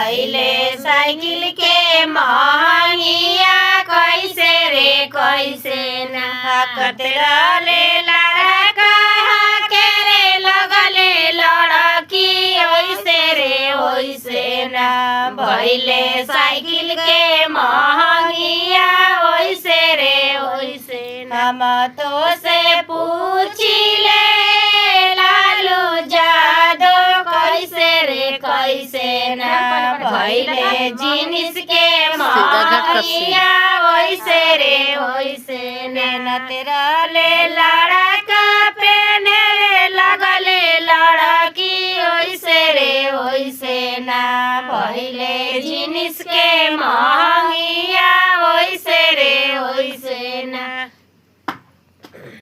भैले साइकिल के महंगिया कैसे रे कैसे ना कतरले लड़का के रे लगले लड़की ओइसे रे ओइसे ना भैले साइकिल के महंगिया ओइसे रे ओइसे हम तो से पूछिले लालू जादो कैसे रे कैसे ना भैले जिनिस के महंगिया ओइसे रे ओइसे ना तेरा ले लड़का पेने रे लगले लड़की ओइसे रे ओइसे ना भैले जिनिस के